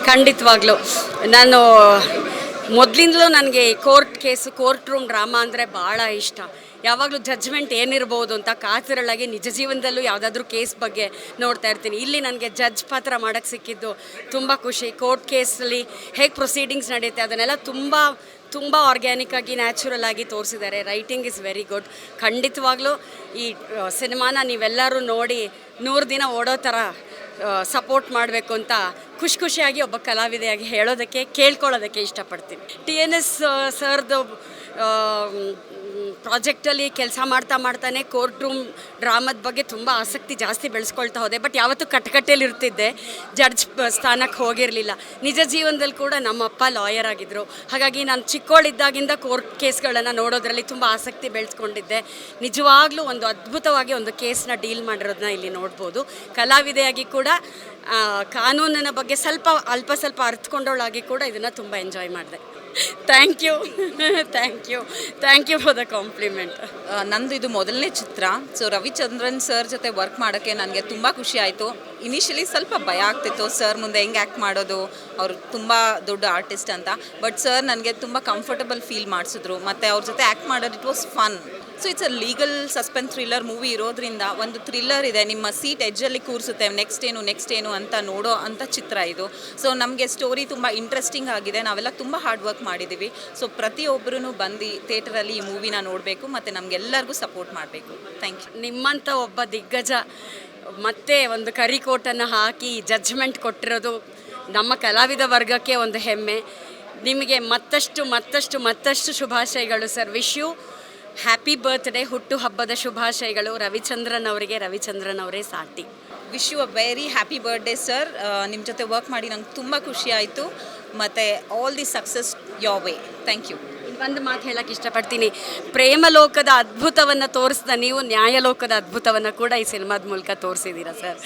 ಖಂಡಿತವಾಗ್ಲೂ ನಾನು ಮೊದಲಿಂದಲೂ ನನಗೆ ಕೋರ್ಟ್ ರೂಮ್ ಡ್ರಾಮಾ ಅಂದರೆ ಭಾಳ ಇಷ್ಟ. ಯಾವಾಗಲೂ ಜಡ್ಜ್ಮೆಂಟ್ ಏನಿರ್ಬೋದು ಅಂತ ಕಾತರಳಾಗಿ ನಿಜ ಜೀವನದಲ್ಲೂ ಯಾವುದಾದ್ರೂ ಕೇಸ್ ಬಗ್ಗೆ ನೋಡ್ತಾ ಇರ್ತೀನಿ. ಇಲ್ಲಿ ನನಗೆ ಜಡ್ಜ್ ಪಾತ್ರ ಮಾಡೋಕ್ಕೆ ಸಿಕ್ಕಿದ್ದು ತುಂಬ ಖುಷಿ. ಕೋರ್ಟ್ ಕೇಸಲ್ಲಿ ಹೇಗೆ ಪ್ರೊಸೀಡಿಂಗ್ಸ್ ನಡೆಯುತ್ತೆ ಅದನ್ನೆಲ್ಲ ತುಂಬ ಆರ್ಗ್ಯಾನಿಕ್ಕಾಗಿ ನ್ಯಾಚುರಲ್ ಆಗಿ ತೋರಿಸಿದ್ದಾರೆ. Writing is very good. ಖಂಡಿತವಾಗ್ಲೂ ಈ ಸಿನಿಮಾನ ನೀವೆಲ್ಲರೂ ನೋಡಿ 100 ದಿನ ಓಡೋ ಥರ ಸಪೋರ್ಟ್ ಮಾಡಬೇಕು ಅಂತ ಖುಷಿಯಾಗಿ ಒಬ್ಬ ಕಲಾವಿದೆಯಾಗಿ ಹೇಳೋದಕ್ಕೆ ಕೇಳ್ಕೊಳ್ಳೋದಕ್ಕೆ ಇಷ್ಟಪಡ್ತೀನಿ. TNS ಸರ್ದು ಪ್ರಾಜೆಕ್ಟಲ್ಲಿ ಕೆಲಸ ಮಾಡ್ತಾನೆ ಕೋರ್ಟ್ ರೂಮ್ ಡ್ರಾಮದ ಬಗ್ಗೆ ತುಂಬ ಆಸಕ್ತಿ ಜಾಸ್ತಿ ಬೆಳೆಸ್ಕೊಳ್ತಾ ಹೋದೆ. ಬಟ್ ಯಾವತ್ತೂ ಕಟ್ಟಕಟ್ಟೆಯಲ್ಲಿ ಇರ್ತಿದ್ದೆ, ಜಡ್ಜ್ ಸ್ಥಾನಕ್ಕೆ ಹೋಗಿರಲಿಲ್ಲ. ನಿಜ ಜೀವನದಲ್ಲಿ ಕೂಡ ನಮ್ಮಪ್ಪ ಲಾಯರ್ ಆಗಿದ್ದರು. ಹಾಗಾಗಿ ನಾನು ಚಿಕ್ಕವಳಿದ್ದಾಗಿಂದ ಕೋರ್ಟ್ ಕೇಸ್ಗಳನ್ನು ನೋಡೋದ್ರಲ್ಲಿ ತುಂಬ ಆಸಕ್ತಿ ಬೆಳೆಸ್ಕೊಂಡಿದ್ದೆ. ನಿಜವಾಗ್ಲೂ ಒಂದು ಅದ್ಭುತವಾಗಿ ಒಂದು ಕೇಸ್ನ ಡೀಲ್ ಮಾಡಿರೋದನ್ನ ಇಲ್ಲಿ ನೋಡ್ಬೋದು. ಕಲಾವಿದೆಯಾಗಿ ಕೂಡ ಕಾನೂನಿನ ಬಗ್ಗೆ ಅಲ್ಪ ಸ್ವಲ್ಪ ಅರ್ಥಕೊಂಡವಳಾಗಿ ಕೂಡ ಇದನ್ನು ತುಂಬ ಎಂಜಾಯ್ ಮಾಡಿದೆ. Thank you for the compliment. ನಂದು ಇದು ಮೊದಲನೇ ಚಿತ್ರ. ಸೊ ರವಿಚಂದ್ರನ್ ಸರ್ ಜೊತೆ ವರ್ಕ್ ಮಾಡೋಕ್ಕೆ ನನಗೆ ತುಂಬ ಖುಷಿ ಆಯಿತು. ಇನಿಷಿಯಲಿ ಸ್ವಲ್ಪ ಭಯ ಆಗ್ತಿತ್ತು, ಸರ್ ಮುಂದೆ ಹೆಂಗೆ ಆ್ಯಕ್ಟ್ ಮಾಡೋದು, ಅವರು ತುಂಬ ದೊಡ್ಡ ಆರ್ಟಿಸ್ಟ್ ಅಂತ. ಬಟ್ ಸರ್ ನನಗೆ ತುಂಬ ಕಂಫರ್ಟಬಲ್ ಫೀಲ್ ಮಾಡಿಸಿದ್ರು. ಮತ್ತು ಅವ್ರ ಜೊತೆ ಆ್ಯಕ್ಟ್ ಮಾಡೋದು it was fun. So it's a legal suspense thriller movie ಇರೋದ್ರಿಂದ ಒಂದು ಥ್ರಿಲ್ಲರ್ ಇದೆ, ನಿಮ್ಮ ಸೀಟ್ ಎಡ್ಜಲ್ಲಿ ಕೂರಿಸುತ್ತೆ, ನೆಕ್ಸ್ಟ್ ಏನು ಅಂತ ನೋಡೋ ಅಂಥ ಚಿತ್ರ ಇದು. ಸೊ ನಮಗೆ ಸ್ಟೋರಿ ತುಂಬ ಇಂಟ್ರೆಸ್ಟಿಂಗ್ ಆಗಿದೆ. ನಾವೆಲ್ಲ ತುಂಬ ಹಾರ್ಡ್ ವರ್ಕ್ ಮಾಡಿದ್ದೀವಿ. ಸೊ ಪ್ರತಿಯೊಬ್ಬರೂ ಬಂದು ಥಿಯೇಟರಲ್ಲಿ ಈ ಮೂವಿನ ನೋಡಬೇಕು ಮತ್ತು ನಮಗೆಲ್ಲರಿಗೂ ಸಪೋರ್ಟ್ ಮಾಡಬೇಕು. Thank you. ನಿಮ್ಮಂಥ ಒಬ್ಬ ದಿಗ್ಗಜ ಮತ್ತೆ ಒಂದು ಕರಿಕೋಟನ್ನು ಹಾಕಿ ಜಡ್ಜ್ಮೆಂಟ್ ಕೊಟ್ಟಿರೋದು ನಮ್ಮ ಕಲಾವಿದ ವರ್ಗಕ್ಕೆ ಒಂದು ಹೆಮ್ಮೆ. ನಿಮಗೆ ಮತ್ತಷ್ಟು ಶುಭಾಶಯಗಳು sir. Wish you happy birthday, ಹುಟ್ಟು ಹಬ್ಬದ ಶುಭಾಶಯಗಳು. ರವಿಚಂದ್ರನ್ ಅವರೇ ಸಾಟಿ. Wish you a very happy birthday sir. ನಿಮ್ಮ ಜೊತೆ ವರ್ಕ್ ಮಾಡಿ ನಂಗೆ ತುಂಬ ಖುಷಿ ಆಯಿತು. ಮತ್ತು all the success your way. Thank you. ಒಂದು ಮಾತು ಹೇಳಕ್ಕೆ ಇಷ್ಟಪಡ್ತೀನಿ. ಪ್ರೇಮಲೋಕದ ಅದ್ಭುತವನ್ನು ತೋರಿಸಿದ ನೀವು ನ್ಯಾಯಲೋಕದ ಅದ್ಭುತವನ್ನು ಕೂಡ ಈ ಸಿನಿಮಾದ ಮೂಲಕ ತೋರಿಸಿದ್ದೀರಾ ಸರ್.